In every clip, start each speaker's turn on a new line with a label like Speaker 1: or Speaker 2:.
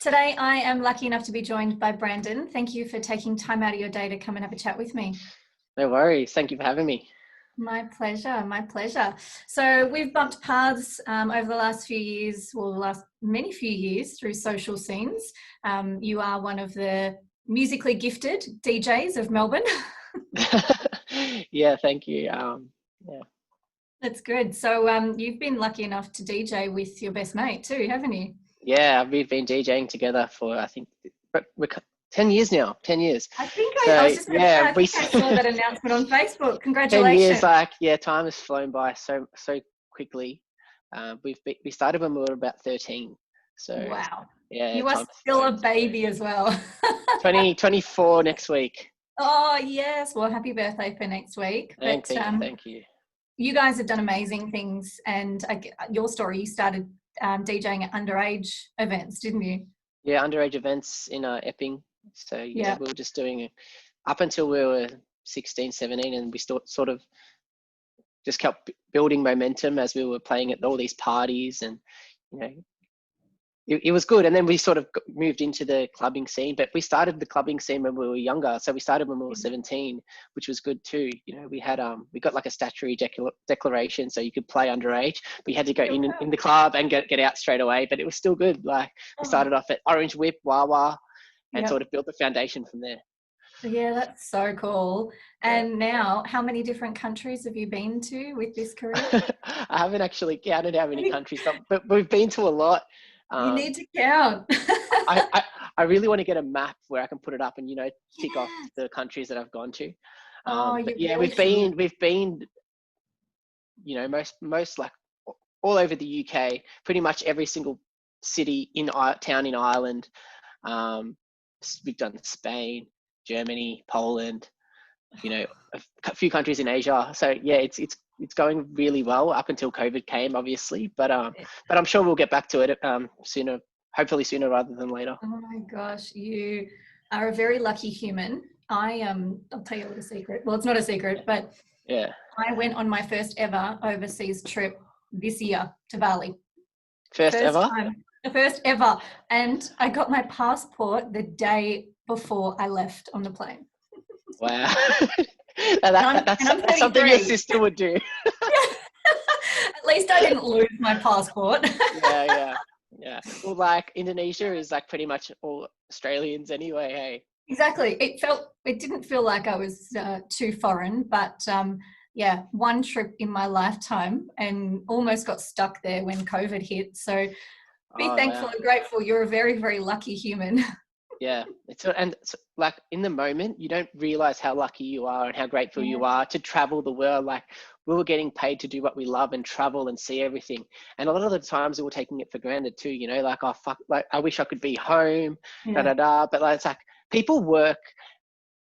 Speaker 1: Today, I am lucky enough to be joined by Brandon. Thank you for taking time out of your day to come and have a chat with me.
Speaker 2: No worries. Thank you for having me.
Speaker 1: My pleasure, my pleasure. So we've bumped paths over the last few years, well, the last many few years through social scenes. You are one of the musically gifted DJs of Melbourne.
Speaker 2: Yeah, thank you. Yeah.
Speaker 1: That's good. So you've been lucky enough to DJ with your best mate too, haven't you?
Speaker 2: Yeah, we've been DJing together for, I think, we're 10 years now, 10 years.
Speaker 1: I was
Speaker 2: So
Speaker 1: just going to say,
Speaker 2: yeah,
Speaker 1: I think I saw that announcement on Facebook.
Speaker 2: 10 years,
Speaker 1: Congratulations.
Speaker 2: like, yeah, time has flown by so quickly. We started when we were about 13. So
Speaker 1: Wow.
Speaker 2: yeah,
Speaker 1: You are
Speaker 2: time has
Speaker 1: still a
Speaker 2: flown. So
Speaker 1: baby as well.
Speaker 2: 2024 next week.
Speaker 1: Oh, yes. Well, happy birthday for next week. But
Speaker 2: Thank you.
Speaker 1: you guys have done amazing things. And your story, you started DJing at underage events, didn't you?
Speaker 2: Yeah, underage events in Epping. So yeah,
Speaker 1: Yeah.
Speaker 2: we were just doing it up until we were 16, 17, and we sort of just kept building momentum as we were playing at all these parties, and you know, it was good. And then we sort of moved into the clubbing scene, but we started the clubbing scene when we were younger. So we started when we were 17, which was good too. You know, we got like a statutory declaration, so you could play underage, but you had to go
Speaker 1: Yeah,
Speaker 2: in the club and get out straight away. But it was still good. Like we
Speaker 1: wow.
Speaker 2: started off at Orange Whip, Wawa, and
Speaker 1: Yep.
Speaker 2: sort of built the foundation from there.
Speaker 1: Yeah, that's so cool.
Speaker 2: Yeah.
Speaker 1: And now, how many different countries have you been to with this career?
Speaker 2: I haven't actually counted how
Speaker 1: I
Speaker 2: many
Speaker 1: think
Speaker 2: countries, but we've been to a lot.
Speaker 1: you
Speaker 2: Um,
Speaker 1: need to count.
Speaker 2: I, I, I really want to get a map where I can put it up and, tick off
Speaker 1: Yes.
Speaker 2: the countries that I've gone to.
Speaker 1: Oh,
Speaker 2: But
Speaker 1: you
Speaker 2: yeah,
Speaker 1: really should.
Speaker 2: we've been, most like all over the UK, pretty much every single city town in Ireland. Um, we've done Spain, Germany, Poland, a few countries in Asia. So yeah, it's going really well up until COVID came, obviously, but I'm sure we'll get back to it sooner, hopefully sooner rather than later.
Speaker 1: Oh my gosh, you are a very lucky human. I'll tell you a little secret. Well, it's not a secret, but
Speaker 2: Yeah.
Speaker 1: I went on my first ever overseas trip this year to Bali.
Speaker 2: First
Speaker 1: First
Speaker 2: ever.
Speaker 1: time, the first ever. And I got my passport the day before I left on the plane.
Speaker 2: Wow.
Speaker 1: And I'm
Speaker 2: That's something your
Speaker 1: 33.
Speaker 2: sister would do.
Speaker 1: At least I didn't lose my passport.
Speaker 2: Yeah. Well, like Indonesia is like pretty much all Australians anyway. Hey.
Speaker 1: Exactly. It didn't feel like I was too foreign, but yeah, one trip in my lifetime and almost got stuck there when COVID hit. So be
Speaker 2: Oh
Speaker 1: thankful
Speaker 2: wow.
Speaker 1: and grateful. You're a very, very lucky human.
Speaker 2: Yeah, it's like in the moment you don't realize how lucky you are and how grateful
Speaker 1: Yeah.
Speaker 2: you are to travel the world. Like we were getting paid to do what we love and travel and see everything, and a lot of the times we were taking it for granted too. Like, oh fuck, like I wish I could be home, da
Speaker 1: Yeah.
Speaker 2: da da. But like, it's like people work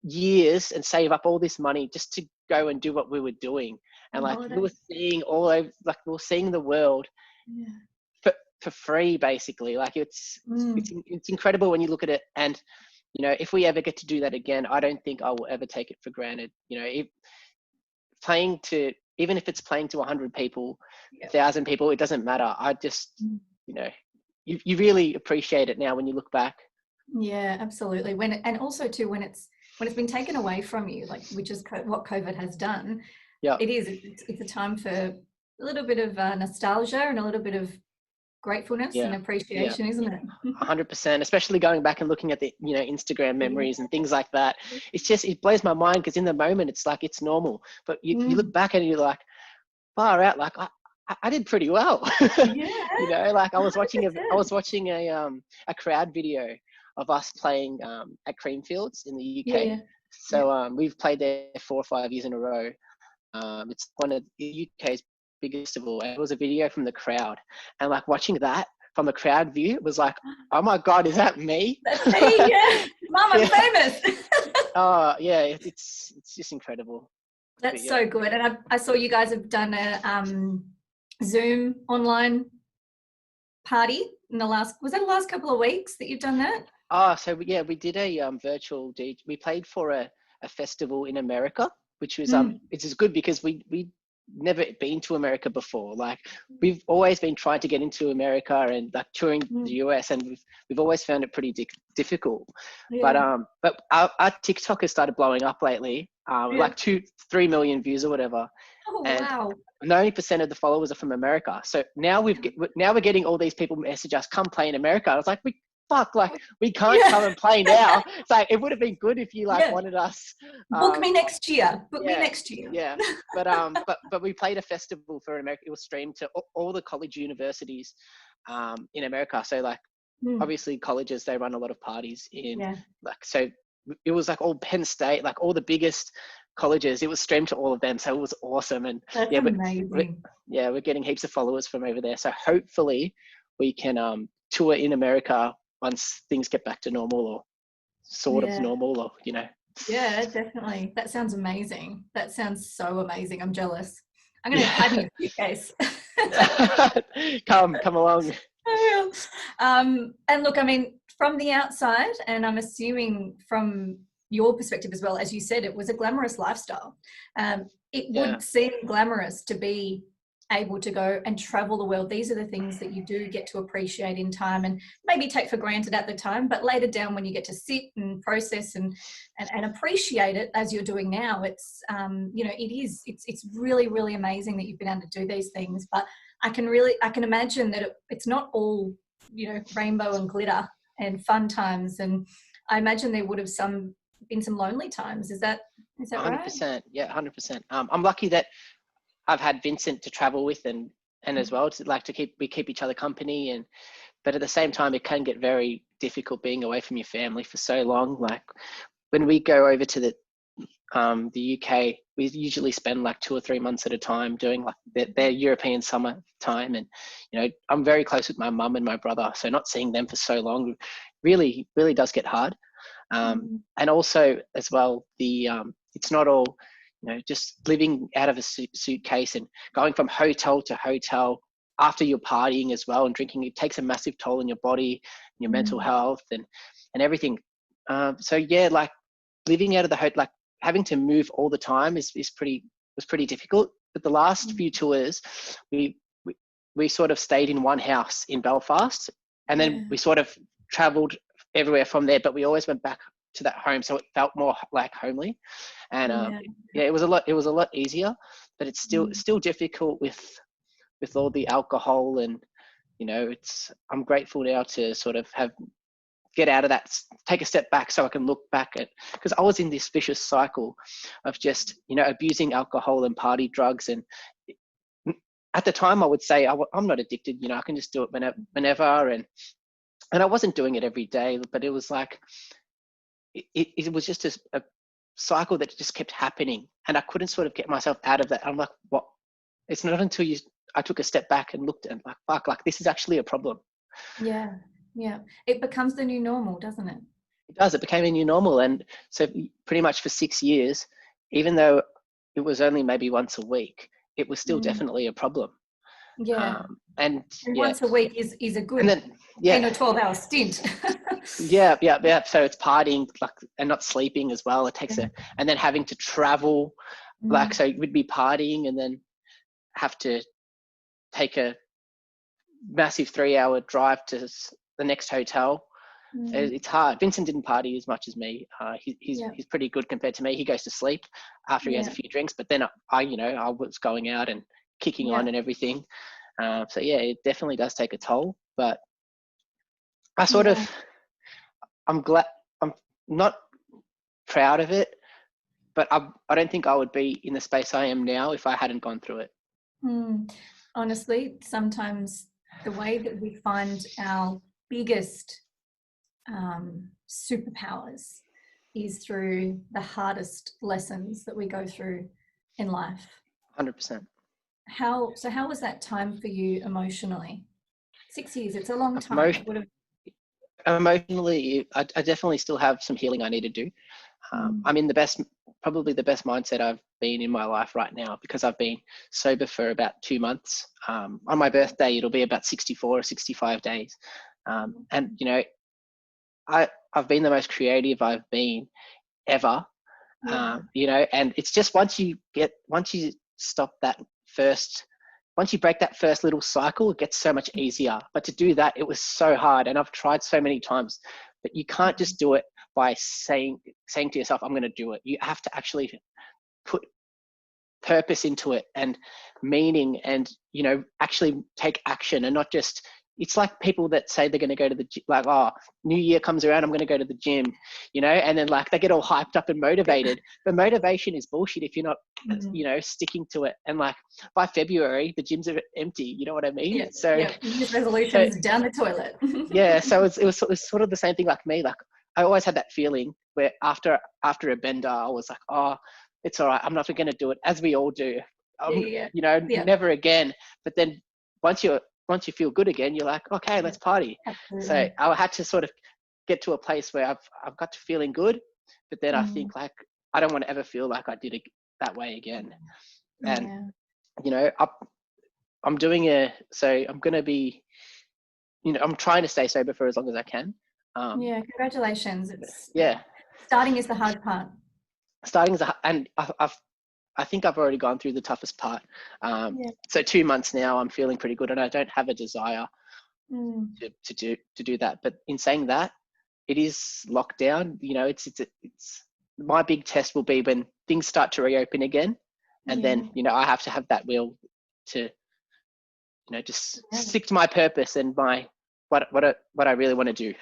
Speaker 2: years and save up all this money just to go and do what we were doing, and
Speaker 1: On
Speaker 2: like we were
Speaker 1: holiday.
Speaker 2: seeing all over, like we were seeing the world
Speaker 1: Yeah.
Speaker 2: for free, basically. Like
Speaker 1: Mm.
Speaker 2: it's incredible when you look at it. And if we ever get to do that again, I don't think I will ever take it for granted. If playing to, even if it's playing to 100 people,
Speaker 1: Yeah.
Speaker 2: 1,000 people, it doesn't matter. I just,
Speaker 1: Mm.
Speaker 2: you know you really appreciate it now when you look back.
Speaker 1: Yeah, absolutely. And also too when it's been taken away from you, like which is what COVID has done.
Speaker 2: Yeah.
Speaker 1: It's a time for a little bit of nostalgia and a little bit of gratefulness and
Speaker 2: Yeah. Yeah.
Speaker 1: appreciation, isn't it?
Speaker 2: 100%, especially going back and looking at the Instagram
Speaker 1: Yeah.
Speaker 2: memories and things like that. It blows my mind, because in the moment it's like it's normal, but you look
Speaker 1: Mm.
Speaker 2: back and you're like, far out, like I did pretty well.
Speaker 1: Yeah,
Speaker 2: Like I was watching I
Speaker 1: 100%.
Speaker 2: was watching a crowd video of us playing at Creamfields in the
Speaker 1: Yeah,
Speaker 2: UK.
Speaker 1: yeah, yeah.
Speaker 2: So we've played there 4 or 5 years in a row. It's one of the UK's biggest festival, and it was a video from the crowd, and like watching that from a crowd view, it was like, oh my god, is that me?
Speaker 1: That's me. Yeah, Mom, I'm
Speaker 2: Yeah.
Speaker 1: famous.
Speaker 2: Oh yeah, it's just incredible. But
Speaker 1: That's
Speaker 2: yeah.
Speaker 1: so good. And I saw you guys have done a Zoom online party in was that the last couple of weeks that you've done that?
Speaker 2: Oh, so yeah, we did a virtual DJ. We played for a festival in America, which was
Speaker 1: Mm.
Speaker 2: it's good because we never been to America before. Like we've always been trying to get into America and like touring the US, and we've always found it pretty difficult.
Speaker 1: Yeah.
Speaker 2: But our TikTok has started blowing up lately, like 2-3 million views or whatever.
Speaker 1: Oh,
Speaker 2: And
Speaker 1: wow.
Speaker 2: 90% of the followers are from America. So now we're getting all these people message us, come play in America. I was like, we can't come and play now. It's like, it would have been good if you wanted us.
Speaker 1: Book me next year. Book me
Speaker 2: Yeah,
Speaker 1: next year.
Speaker 2: yeah. But we played a festival for America. It was streamed to all the college universities in America. So like, obviously colleges, they run a lot of parties in like, so it was like all Penn State, like all the biggest colleges, it was streamed to all of them. So it was awesome. And
Speaker 1: That's amazing.
Speaker 2: we're getting heaps of followers from over there. So hopefully we can tour in America once things get back to normal, or sort of normal, or
Speaker 1: Yeah, definitely. That sounds amazing. That sounds so amazing. I'm jealous. I'm going to hide in your suitcase.
Speaker 2: come along.
Speaker 1: And look, I mean, from the outside, and I'm assuming from your perspective as well, as you said, it was a glamorous lifestyle. It would seem glamorous to be able to go and travel the world. These are the things that you do get to appreciate in time and maybe take for granted at the time, but later down when you get to sit and process and appreciate it as you're doing now, it's it's really, really amazing that you've been able to do these things. But I can imagine that it's not all rainbow and glitter and fun times, and I imagine there would have been some lonely times. Is that
Speaker 2: 100%,
Speaker 1: right?
Speaker 2: yeah, 100%. I'm lucky that I've had Vincent to travel with, and as well to keep each other company, but at the same time it can get very difficult being away from your family for so long. Like when we go over to the UK, we usually spend like 2 or 3 months at a time doing like their European summer time, and I'm very close with my mum and my brother, so not seeing them for so long really does get hard. And also as well, it's not all just living out of a suitcase and going from hotel to hotel after you're partying as well and drinking. It takes a massive toll on your body, your mental health, and everything. So yeah, like living out of the hotel, like having to move all the time was pretty difficult. But the last few tours, we sort of stayed in one house in Belfast, and then we sort of traveled everywhere from there, but we always went back to that home, so it felt more like homely. And it was a lot easier, but it's still difficult with all the alcohol, and I'm grateful now to sort of get out of that, take a step back so I can look back at, because I was in this vicious cycle of just abusing alcohol and party drugs. And at the time I would say I'm not addicted, I can just do it whenever, and I wasn't doing it every day, but it was like it was just a cycle that just kept happening, and I couldn't sort of get myself out of that. I'm like, what? It's not until I took a step back and looked and like, fuck, like this is actually a problem.
Speaker 1: Yeah. It becomes the new normal, doesn't it?
Speaker 2: It does. It became a new normal. And so pretty much for 6 years, even though it was only maybe once a week, it was still definitely a problem.
Speaker 1: Yeah.
Speaker 2: And
Speaker 1: once a week is a good 10 or 12 hour stint.
Speaker 2: Yeah. So it's partying and not sleeping as well. It takes and then having to travel, so we'd be partying and then have to take a massive 3-hour drive to the next hotel. It's hard. Vincent didn't party as much as me. He's pretty good compared to me. He goes to sleep after he has a few drinks, but then I was going out and kicking on and everything. So yeah, it definitely does take a toll, but I sort of, I'm glad, I'm not proud of it, but I don't think I would be in the space I am now if I hadn't gone through it.
Speaker 1: Honestly, sometimes the way that we find our biggest superpowers is through the hardest lessons that we go through in life.
Speaker 2: 100%.
Speaker 1: How was that time for you emotionally? 6 years, it's a long time.
Speaker 2: Emotionally, I definitely still have some healing I need to do. I'm in probably the best mindset I've been in my life right now, because I've been sober for about 2 months. On my birthday, it'll be about 64 or 65 days. And I've been the most creative I've been ever. And it's just once you stop that once you break that first little cycle, it gets so much easier. But to do that, it was so hard, and I've tried so many times. But you can't just do it by saying to yourself, I'm going to do it. You have to actually put purpose into it and meaning, and actually take action, and not just, it's like people that say they're going to go to the gym, like, oh, New Year comes around, I'm going to go to the gym, and then like they get all hyped up and motivated. But motivation is bullshit if you're not, sticking to it. And like by February, the gyms are empty. You know what I mean?
Speaker 1: Yeah.
Speaker 2: So
Speaker 1: New Year's resolutions down the toilet.
Speaker 2: yeah. So it was sort of the same thing like me. Like I always had that feeling where after a bender, I was like, oh, it's all right. I'm not going to do it, as we all do. Never again. But then once you feel good again, you're like, okay, let's party. Absolutely. So I had to sort of get to a place where I've got to feeling good, but then I think like, I don't want to ever feel like I did it that way again. And, I'm doing so I'm going to be, I'm trying to stay sober for as long as I can.
Speaker 1: Congratulations. Starting is the hard part.
Speaker 2: And I think I've already gone through the toughest part. So 2 months now, I'm feeling pretty good, and I don't have a desire to do that. But in saying that, it is lockdown. It's my big test will be when things start to reopen again, and then I have to have that will to just stick to my purpose and my what I really want to do.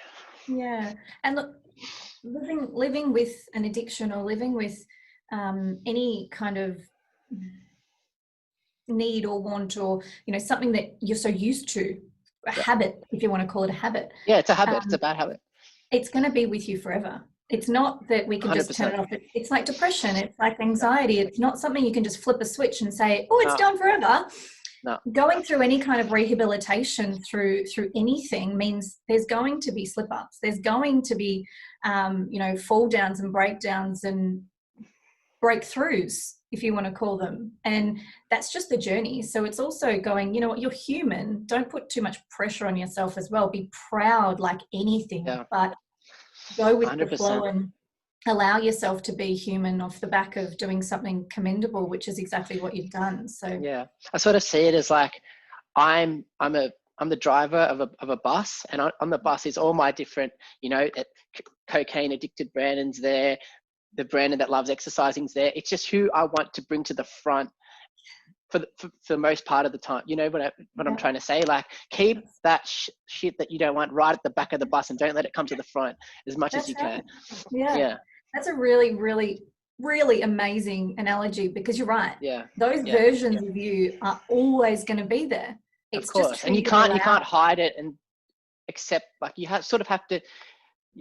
Speaker 1: Yeah, and look, living with an addiction, or living with any kind of need or want, or something that you're so used to, a habit, if you want to call it a habit.
Speaker 2: Yeah, it's a habit. It's a bad habit.
Speaker 1: It's going to be with you forever. It's not that we can 100%. Just turn it off. It's like depression. It's like anxiety. It's not something you can just flip a switch and say, oh, it's done forever.
Speaker 2: No.
Speaker 1: Going through any kind of rehabilitation through anything means there's going to be slip-ups. There's going to be, fall downs and breakdowns and breakthroughs, if you want to call them. And that's just the journey. So it's also going, you're human. Don't put too much pressure on yourself as well. Be proud like anything, but go with 100%. The flow and allow yourself to be human off the back of doing something commendable, which is exactly what you've done. So
Speaker 2: yeah, I sort of see it as like I'm the driver of a bus, and on the bus is all my different, cocaine addicted Brandon's there, the Brandon that loves exercising's there. It's just who I want to bring to the front for the most part of the time. You know what I'm trying to say? Like, keep that shit that you don't want right at the back of the bus, and don't let it come to the front as much as you can.
Speaker 1: Yeah. That's a really, really, really amazing analogy, because you're right.
Speaker 2: Yeah.
Speaker 1: Those versions of you are always going to be there.
Speaker 2: It's of course. Just and you can't hide it and accept, like you have to.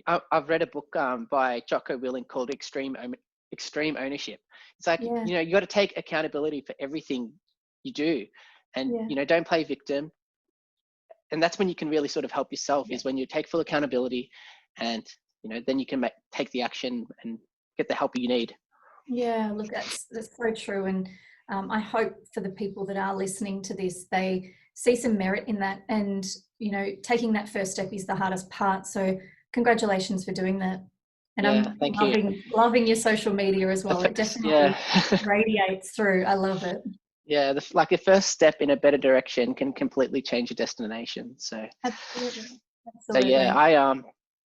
Speaker 2: I've read a book by Jocko Willink called Extreme Ownership. It's like, you got to take accountability for everything you do, and don't play victim. And that's when you can really sort of help yourself, is when you take full accountability, and then you can take the action and get the help you need.
Speaker 1: Yeah, look, that's so true. And I hope for the people that are listening to this, they see some merit in that. And, taking that first step is the hardest part. So congratulations for doing that. And I'm loving your social media as well. It definitely radiates through. I love it.
Speaker 2: Yeah, the first step in a better direction can completely change your destination. So
Speaker 1: absolutely.
Speaker 2: So yeah, I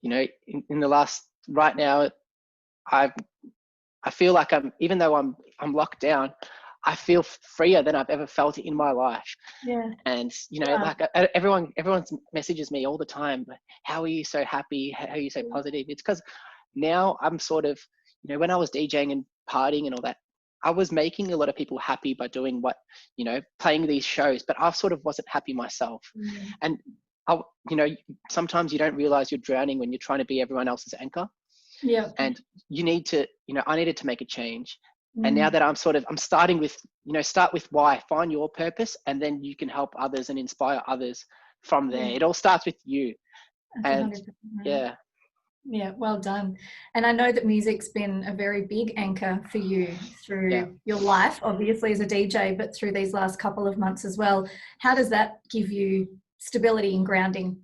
Speaker 2: in the last, right now, I feel like even though I'm locked down, I feel freer than I've ever felt in my life.
Speaker 1: Yeah.
Speaker 2: And like everyone messages me all the time, how are you so happy? How are you so positive? It's because now I'm sort of, when I was DJing and partying and all that, I was making a lot of people happy by doing playing these shows, but I sort of wasn't happy myself. And sometimes you don't realize you're drowning when you're trying to be everyone else's anchor.
Speaker 1: Yeah.
Speaker 2: And you need to, I needed to make a change. And now that I'm starting with, start with why, find your purpose, and then you can help others and inspire others from there. It all starts with you.
Speaker 1: That's
Speaker 2: and
Speaker 1: 100%. Yeah, well done. And I know that music's been a very big anchor for you through your life, obviously as a DJ, but through these last couple of months as well. How does that give you stability and grounding?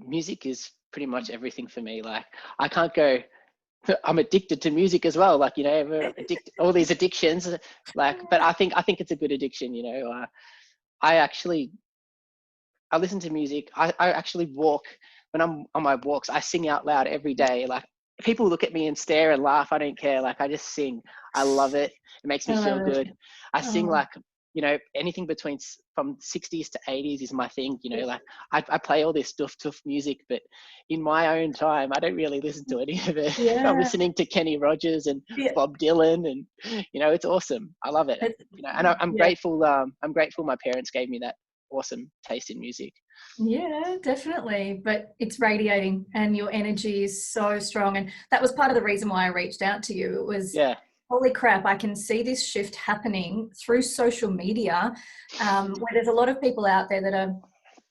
Speaker 2: Music is pretty much everything for me. Like, I can't go I'm addicted to music as well. Like, you know, we're all these addictions. Like, but I think it's a good addiction. You know, I actually I listen to music. I actually walk when I'm on my walks. I sing out loud every day. Like people look at me and stare and laugh. I don't care. Like I just sing. I love it. It makes me
Speaker 1: I
Speaker 2: feel
Speaker 1: love it.
Speaker 2: good. I sing
Speaker 1: Oh,
Speaker 2: like, you know, anything between from 60s to 80s is my thing. You know, like I play all this tough music, but in my own time, I don't really listen to any of it. I'm
Speaker 1: yeah.
Speaker 2: listening to Kenny Rogers and
Speaker 1: Yeah.
Speaker 2: Bob Dylan, and you know, it's awesome. I love it.
Speaker 1: It's,
Speaker 2: You know, and I'm
Speaker 1: yeah.
Speaker 2: grateful. I'm grateful my parents gave me that awesome taste in music.
Speaker 1: Yeah, definitely. But it's radiating and your energy is so strong. And that was part of the reason why I reached out to you. It was,
Speaker 2: Yeah,
Speaker 1: holy crap, I can see this shift happening through social media, where there's a lot of people out there that are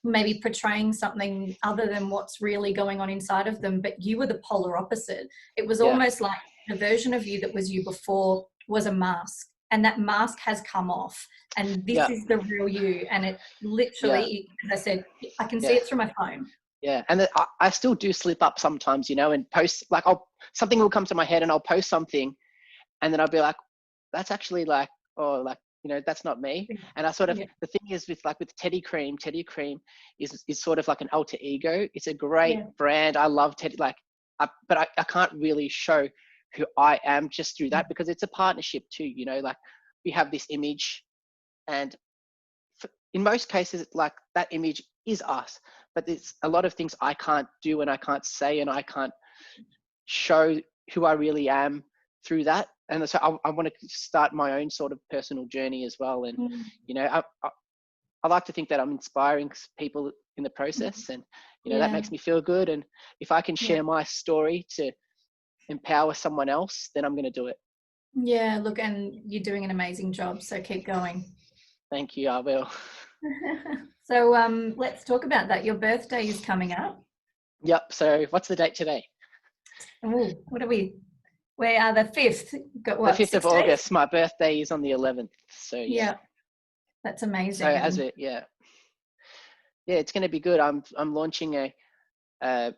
Speaker 1: maybe portraying something other than what's really going on inside of them. But you were the polar opposite. It was
Speaker 2: yeah,
Speaker 1: almost like the version of you that was you before was a mask. And that mask has come off. And this
Speaker 2: yeah,
Speaker 1: is the real you. And it
Speaker 2: yeah,
Speaker 1: literally, as I said, I can see
Speaker 2: yeah,
Speaker 1: it through my phone.
Speaker 2: yeah. And I still do slip up sometimes, you know, and post like something will come to my head and I'll post something, and then I'll be like, that's actually like, oh, like, you know, that's not me. And I sort of,
Speaker 1: Yeah.
Speaker 2: the thing is with Teddy Cream is sort of like an alter ego. It's a great
Speaker 1: Yeah.
Speaker 2: brand. I love Teddy, like, but I can't really show who I am just through that because it's a partnership too, you know, like we have this image, and in most cases, like that image is us, but there's a lot of things I can't do and I can't say and I can't show who I really am through that. And so I want to start my own sort of personal journey as well. And,
Speaker 1: Mm.
Speaker 2: you know, I like to think that I'm inspiring people in the process, and, you know, that
Speaker 1: Yeah.
Speaker 2: makes me feel good. And if I can
Speaker 1: Yeah.
Speaker 2: share my story to empower someone else, then I'm going to do it.
Speaker 1: Yeah. Look, and you're doing an amazing job. So keep going.
Speaker 2: Thank you. I will.
Speaker 1: So let's talk about that. Your birthday is coming up.
Speaker 2: Yep. So what's the date today?
Speaker 1: Oh, what are we? We are the 5th. Got
Speaker 2: The
Speaker 1: what,
Speaker 2: 5th of
Speaker 1: 6 days?
Speaker 2: August. My birthday is on the 11th. So yeah.
Speaker 1: Yeah, that's
Speaker 2: So
Speaker 1: amazing.
Speaker 2: as
Speaker 1: And
Speaker 2: it, yeah, yeah, it's going to be good. I'm launching a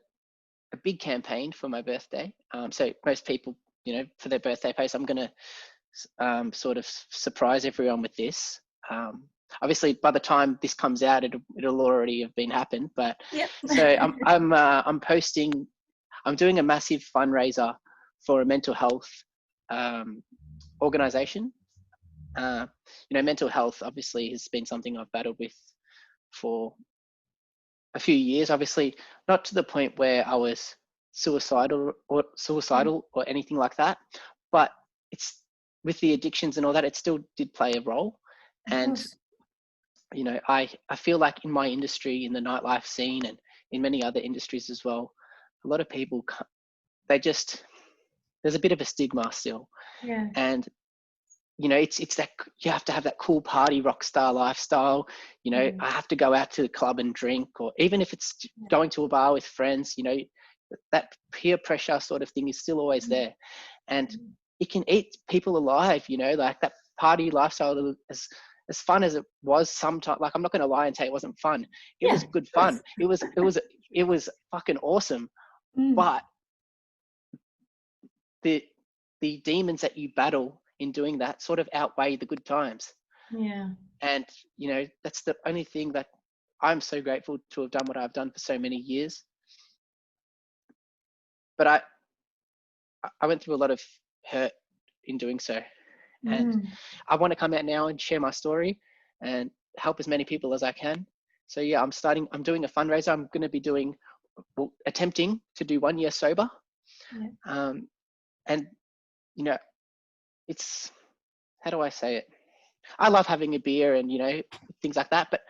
Speaker 2: a big campaign for my birthday. So most people, you know, for their birthday post, I'm going to sort of surprise everyone with this. Obviously, by the time this comes out, it'll already have been happened. But
Speaker 1: yep.
Speaker 2: so I'm posting. I'm doing a massive fundraiser for a mental health organization. You know, mental health obviously has been something I've battled with for a few years. Obviously, not to the point where I was suicidal or anything like that, but it's with the addictions and all that, it still did play a role.
Speaker 1: Of
Speaker 2: And
Speaker 1: course.
Speaker 2: you know, I feel like in my industry, in the nightlife scene, and in many other industries as well, a lot of people, they just, there's a bit of a stigma still.
Speaker 1: Yeah.
Speaker 2: And you know, it's that you have to have that cool party rock star lifestyle. You know,
Speaker 1: Mm.
Speaker 2: I have to go out to the club and drink, or even if it's going to a bar with friends, you know, that peer pressure sort of thing is still always there, and it can eat people alive. You know, like that party lifestyle, as fun as it was sometimes, like I'm not going to lie and say it wasn't fun. It
Speaker 1: Yeah,
Speaker 2: was
Speaker 1: of
Speaker 2: good fun.
Speaker 1: course.
Speaker 2: It was fucking awesome.
Speaker 1: Mm.
Speaker 2: But the demons that you battle in doing that sort of outweigh the good times.
Speaker 1: Yeah.
Speaker 2: And you know, that's the only thing that I'm so grateful to have done what I've done for so many years. But I went through a lot of hurt in doing so, and
Speaker 1: Mm.
Speaker 2: I want to come out now and share my story and help as many people as I can. So yeah, I'm doing a fundraiser. I'm going to be doing, well, attempting to do 1 year sober.
Speaker 1: Yeah.
Speaker 2: And you know, it's, how do I say it? I love having a beer and, you know, things like that, but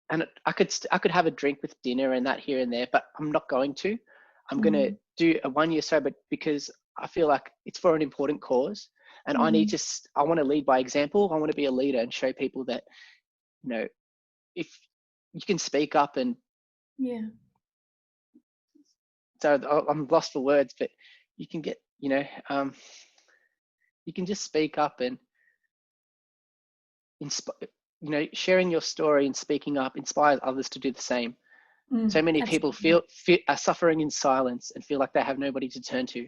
Speaker 2: and I could have a drink with dinner and that here and there, but I'm not going to. I'm going to
Speaker 1: Mm.
Speaker 2: do a 1 year sober because I feel like it's for an important cause, and
Speaker 1: Mm.
Speaker 2: I want to lead by example. I want to be a leader and show people that, you know, if you can speak up. And
Speaker 1: Yeah.
Speaker 2: so I'm lost for words, but you can get, you know, you can just speak up and inspire, you know, sharing your story and speaking up inspires others to do the same. So many people
Speaker 1: Absolutely.
Speaker 2: are suffering in silence and feel like they have nobody to turn to.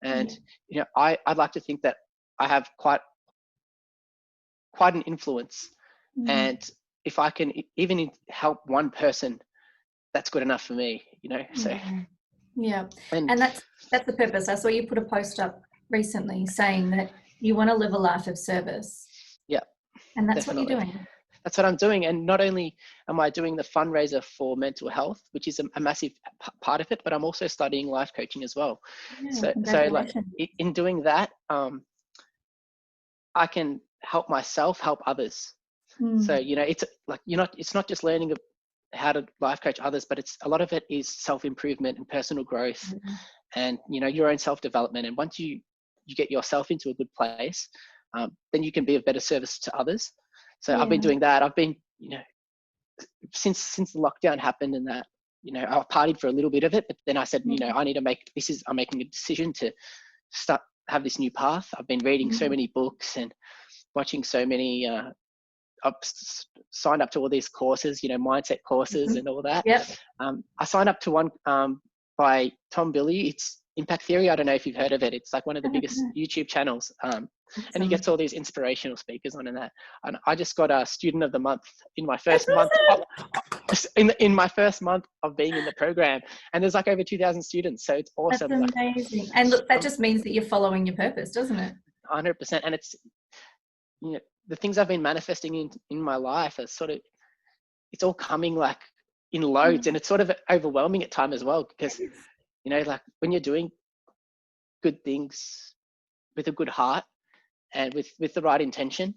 Speaker 2: And
Speaker 1: Yeah.
Speaker 2: you know, I'd like to think that I have quite an influence,
Speaker 1: Mm.
Speaker 2: and if I can even help one person, that's good enough for me. You know, so
Speaker 1: Yeah. Yeah.
Speaker 2: and
Speaker 1: And that's the purpose. I saw you put a post up recently saying that you want to live a life of service.
Speaker 2: yeah,
Speaker 1: And that's what you're
Speaker 2: definitely.
Speaker 1: doing.
Speaker 2: That's what I'm doing. And not only am I doing the fundraiser for mental health, which is a massive part of it, but I'm also studying life coaching as well.
Speaker 1: Yeah.
Speaker 2: So like
Speaker 1: Congratulations.
Speaker 2: in doing that, I can help myself, help others. So,
Speaker 1: Mm.
Speaker 2: you know, it's like, it's not just learning how to life coach others, but it's a lot of it is self-improvement and personal growth
Speaker 1: Mm.
Speaker 2: and, you know, your own self-development. And once you get yourself into a good place, then you can be of better service to others. So I've been
Speaker 1: Yeah.
Speaker 2: doing that. I've been, you know, since the lockdown happened and that, you know, I partied for a little bit of it, but then I said, you know, I need to I'm making a decision to start, have this new path. I've been reading so
Speaker 1: Mm.
Speaker 2: many books and watching so many, I've signed up to all these courses, you know, mindset courses
Speaker 1: Mhm.
Speaker 2: and all that.
Speaker 1: Yep.
Speaker 2: I signed up to one by Tom Billy. It's Impact Theory. I don't know if you've heard of it. It's like one of the biggest YouTube channels. And he gets
Speaker 1: Awesome.
Speaker 2: all these inspirational speakers on and that. And I just got a student of the month in my
Speaker 1: That's
Speaker 2: first month
Speaker 1: awesome.
Speaker 2: in my first month of being in the program. And there's like over 2,000 students. So it's
Speaker 1: That's
Speaker 2: awesome. Like
Speaker 1: amazing. And look, that
Speaker 2: I'm
Speaker 1: just means that you're following your purpose, doesn't it?
Speaker 2: 100%. And it's, you know, the things I've been manifesting in my life are sort of, it's all coming like in loads, and
Speaker 1: Mm.
Speaker 2: it's sort of overwhelming at time as well, because,
Speaker 1: Yes.
Speaker 2: you know, like when you're doing good things with a good heart and with the right intention,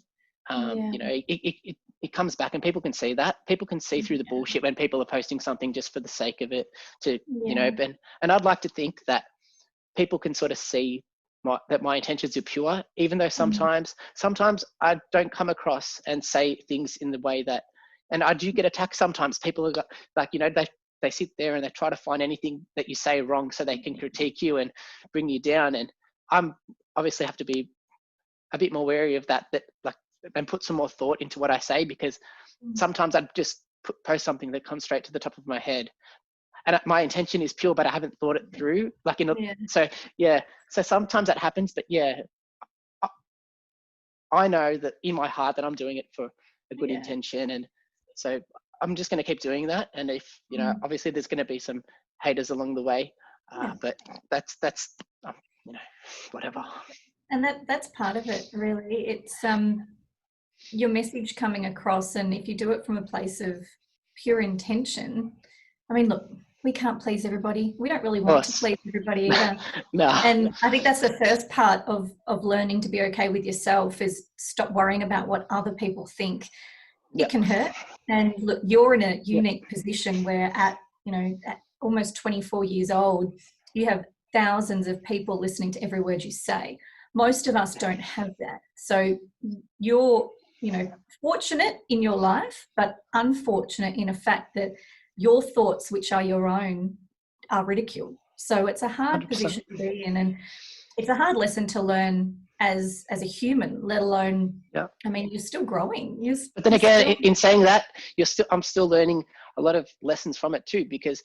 Speaker 1: Yeah.
Speaker 2: you know, it comes back, and people can see that. People can see through the bullshit when people are posting something just for the sake of it, to, you know,
Speaker 1: Yeah.
Speaker 2: and I'd like to think that people can sort of see that my intentions are pure, even though
Speaker 1: Mm.
Speaker 2: sometimes I don't come across and say things in the way that, and I do get attacked sometimes. People are like, you know, they sit there and they try to find anything that you say wrong so they can critique you and bring you down. And I'm obviously have to be a bit more wary of that, like, and put some more thought into what I say, because
Speaker 1: Mm.
Speaker 2: sometimes I just post something that comes straight to the top of my head, and my intention is pure, but I haven't thought it through. Like
Speaker 1: Yeah.
Speaker 2: so yeah. So sometimes that happens, but yeah, I know that in my heart that I'm doing it for a good
Speaker 1: Yeah.
Speaker 2: intention, and so I'm just going to keep doing that. And if, you know,
Speaker 1: Mm.
Speaker 2: obviously there's going to be some haters along the way,
Speaker 1: Yeah.
Speaker 2: but that's you know, whatever.
Speaker 1: And that's part of it, really. It's your message coming across, and if you do it from a place of pure intention, I mean, look, we can't please everybody. We don't really
Speaker 2: Of
Speaker 1: want to
Speaker 2: course.
Speaker 1: please everybody either.
Speaker 2: No.
Speaker 1: And I think that's the first part of learning to be okay with yourself, is stop worrying about what other people think. It
Speaker 2: Yeah.
Speaker 1: can hurt. And look, you're in a
Speaker 2: Yeah.
Speaker 1: unique position where at almost 24 years old, you have thousands of people listening to every word you say. Most of us don't have that. So you're, fortunate in your life, but unfortunate in a fact that your thoughts, which are your own, are ridiculed. So it's a hard
Speaker 2: 100%.
Speaker 1: position to be in, and it's a hard lesson to learn as a human, let alone,
Speaker 2: Yeah.
Speaker 1: I mean, you're still growing.
Speaker 2: But then
Speaker 1: You're
Speaker 2: again,
Speaker 1: still
Speaker 2: in saying that, I'm still learning a lot of lessons from it too, because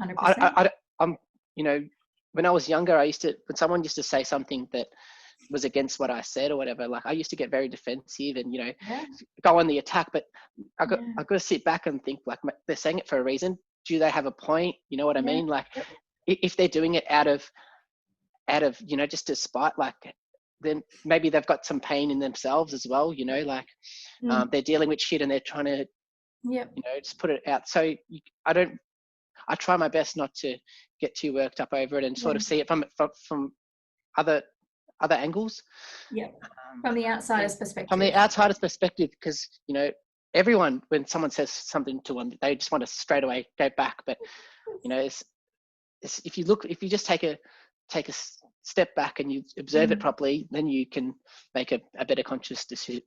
Speaker 1: 100%.
Speaker 2: I'm, you know, when I was younger, when someone used to say something that was against what I said or whatever, like I used to get very defensive and, you know,
Speaker 1: Yeah,
Speaker 2: go on the attack. But
Speaker 1: yeah,
Speaker 2: I got to sit back and think, like, they're saying it for a reason. Do they have a point? You know what I
Speaker 1: yeah,
Speaker 2: mean? Like,
Speaker 1: yep,
Speaker 2: if they're doing it out of, you know, just to spite, like, then maybe they've got some pain in themselves as well. You know, like,
Speaker 1: mm,
Speaker 2: they're dealing with shit and they're trying to,
Speaker 1: yep,
Speaker 2: you know, just put it out. So I try my best not to get too worked up over it, and
Speaker 1: yeah,
Speaker 2: sort of see it from other angles.
Speaker 1: yep.
Speaker 2: Um,
Speaker 1: From the
Speaker 2: and
Speaker 1: outsider's
Speaker 2: from the
Speaker 1: perspective.
Speaker 2: outsider's perspective, because, you know, everyone, when someone says something to them, they just want to straight away go back. But, you know, if you just take a step back and you observe it
Speaker 1: Mm,
Speaker 2: properly, then you can make a better conscious decision.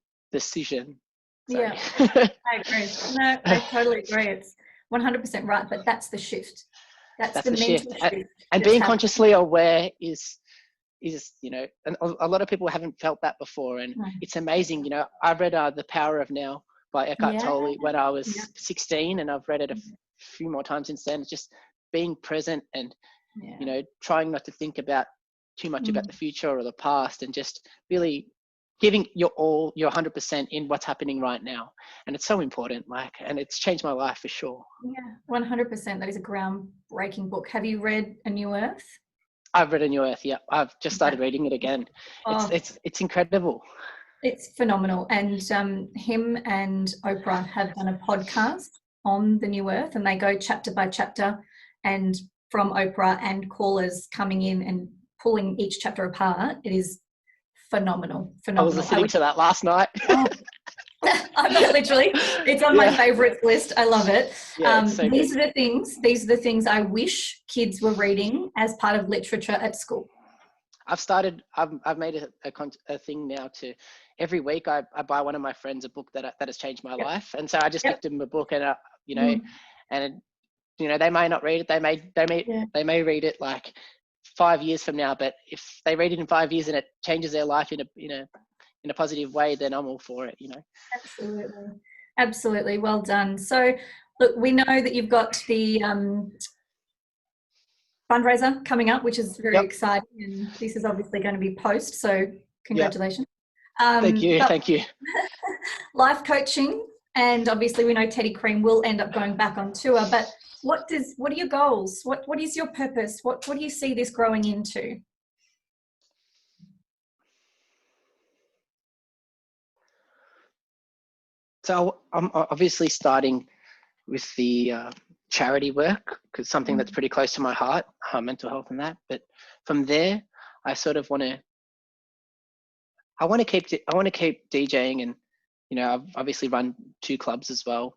Speaker 2: Sorry.
Speaker 1: yeah, I agree. No, I totally agree. It's 100% right, but that's the shift. That's
Speaker 2: That's
Speaker 1: the
Speaker 2: the
Speaker 1: mental
Speaker 2: shift.
Speaker 1: shift
Speaker 2: And
Speaker 1: that's
Speaker 2: being
Speaker 1: happening.
Speaker 2: consciously aware is, you know, and a lot of people haven't felt that before, and
Speaker 1: Mm,
Speaker 2: it's amazing. You know, I read The Power of Now by Eckhart
Speaker 1: yeah,
Speaker 2: Tolle when I
Speaker 1: yeah,
Speaker 2: was 16, and I've read it few more times since then. It's just being present and,
Speaker 1: Yeah.
Speaker 2: you know, trying not to think about too much about the future or the past, and just really giving your all, your 100% in what's happening right now. And it's so important, like, and it's changed my life for sure.
Speaker 1: Yeah, 100%. That is a groundbreaking book. Have you read A New Earth?
Speaker 2: I've read A New Earth. Yeah, I've just started reading it again.
Speaker 1: Oh,
Speaker 2: It's incredible.
Speaker 1: it's phenomenal. And him and Oprah have done a podcast on The New Earth, and they go chapter by chapter, and from Oprah and callers coming in and pulling each chapter apart. It is phenomenal.
Speaker 2: I was listening to that last night.
Speaker 1: Oh, I'm not literally. It's on my favourites list. I love it.
Speaker 2: Yeah, it's so
Speaker 1: these
Speaker 2: good.
Speaker 1: are the things I wish kids were reading as part of literature at school.
Speaker 2: I've made a thing now to every week I buy one of my friends a book that has changed my life, and so I just gift them a book, and you know, and you know, they may not read it, they may read it like 5 years from now, but if they read it in 5 years and it changes their life in a positive way, then I'm all for it, you know.
Speaker 1: Absolutely. Well done. So look, we know that you've got the fundraiser coming up, which is very exciting, and this is obviously going to be post, so congratulations.
Speaker 2: Thank you.
Speaker 1: Life coaching, and obviously we know Teddy Cream will end up going back on tour, but what are your goals? What is your purpose? What do you see this growing into?
Speaker 2: So I'm obviously starting with the charity work, because something that's pretty close to my heart, mental health and that. But from there, I sort of want to keep DJing, and you know, I've obviously run 2 clubs as well,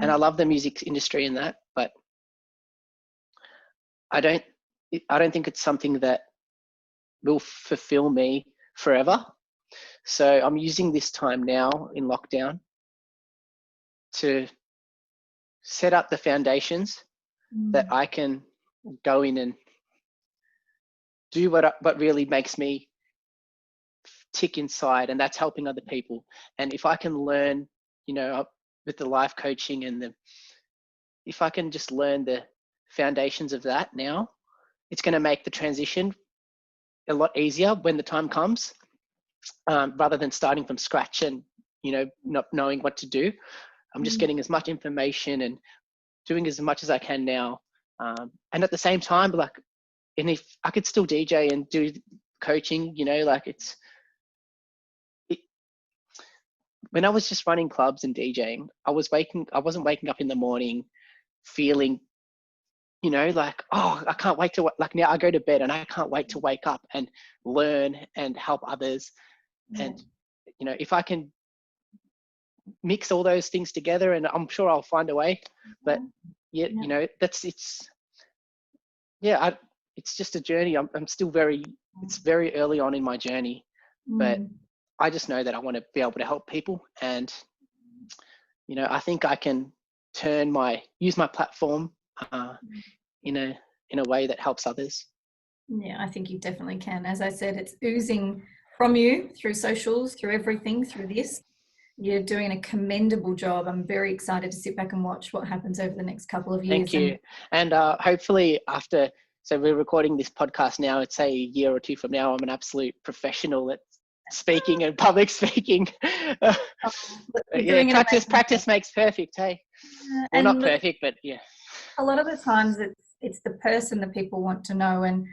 Speaker 2: and I love the music industry and that. But I don't think it's something that will fulfill me forever. So I'm using this time now in lockdown to set up the foundations that I can go in and do what really makes me tick inside, and that's helping other people. And if I can learn, you know, with the life coaching and if I can just learn the foundations of that now, it's going to make the transition a lot easier when the time comes, rather than starting from scratch and, you know, not knowing what to do. I'm just getting as much information and doing as much as I can now. And at the same time, like, and if I could still DJ and do coaching, you know, like when I was just running clubs and DJing, I wasn't waking up in the morning feeling, you know, like, oh, I can't wait to, like, now I go to bed and I can't wait to wake up and learn and help others. And, you know, if I can mix all those things together, and I'm sure I'll find a way, but you know, it's just a journey. I'm still it's very early on in my journey, but I just know that I want to be able to help people. And, you know, I think I can use my platform in a way that helps others.
Speaker 1: Yeah, I think you definitely can. As I said, it's oozing from you through socials, through everything, through this. You're doing a commendable job. I'm very excited to sit back and watch what happens over the next couple of years.
Speaker 2: Thank you. And hopefully so we're recording this podcast now, it's say a year or 2 from now, I'm an absolute professional at speaking and public speaking. Practice makes perfect, hey? Well, not perfect, but yeah.
Speaker 1: A lot of the times it's the person that people want to know, and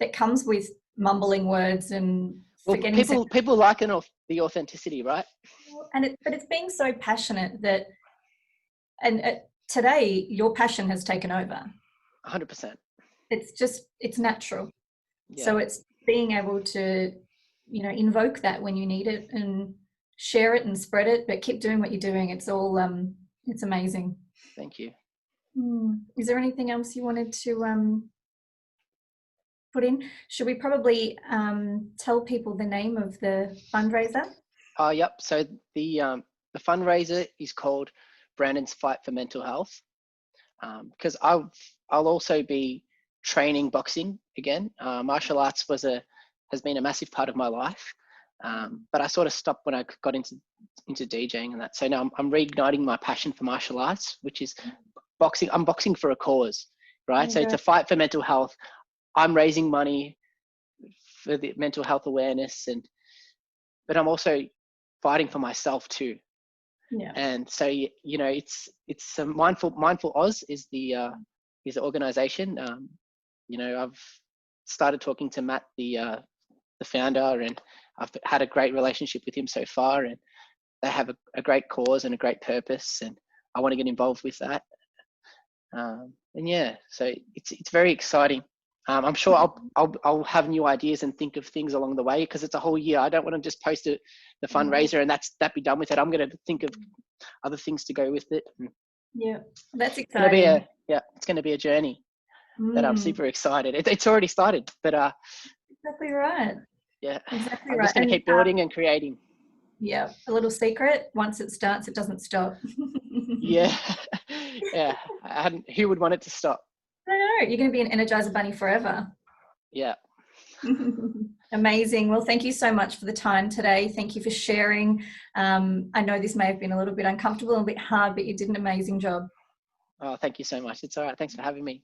Speaker 1: that comes with mumbling words and forgetting.
Speaker 2: People like the authenticity, right?
Speaker 1: But it's being so passionate that, and today your passion has taken over.
Speaker 2: 100%.
Speaker 1: It's natural. Yeah. So it's being able to, you know, invoke that when you need it and share it and spread it, but keep doing what you're doing. It's all, it's amazing.
Speaker 2: Thank you.
Speaker 1: Is there anything else you wanted to put in? Should we probably tell people the name of the fundraiser?
Speaker 2: Yep. So the fundraiser is called Brandon's Fight for Mental Health, because I'll also be training boxing again. Martial arts has been a massive part of my life, but I sort of stopped when I got into DJing and that. So now I'm reigniting my passion for martial arts, which is boxing. I'm boxing for a cause, right? So to fight for mental health, I'm raising money for the mental health awareness, but I'm also fighting for myself too.
Speaker 1: Yeah.
Speaker 2: And so, you know, it's a mindful Oz is the organization. You know, I've started talking to Matt, the founder, and I've had a great relationship with him so far, and they have a great cause and a great purpose, and I want to get involved with that. And yeah, so it's very exciting. I'm sure I'll have new ideas and think of things along the way, because it's a whole year. I don't want to just post the fundraiser and that be done with it. I'm going to think of other things to go with it.
Speaker 1: Yeah, that's exciting.
Speaker 2: It's going to be a journey that I'm super excited. It's already started, but
Speaker 1: exactly right.
Speaker 2: Yeah,
Speaker 1: exactly
Speaker 2: I'm
Speaker 1: right.
Speaker 2: just going to keep building and creating.
Speaker 1: Yeah, a little secret: once it starts, it doesn't stop.
Speaker 2: Yeah, yeah. Who would want it to stop?
Speaker 1: I don't know. You're going to be an Energizer Bunny forever.
Speaker 2: Yeah.
Speaker 1: Amazing. Well, thank you so much for the time today. Thank you for sharing. I know this may have been a little bit uncomfortable and a bit hard, but you did an amazing job.
Speaker 2: Oh, thank you so much. It's all right. Thanks for having me.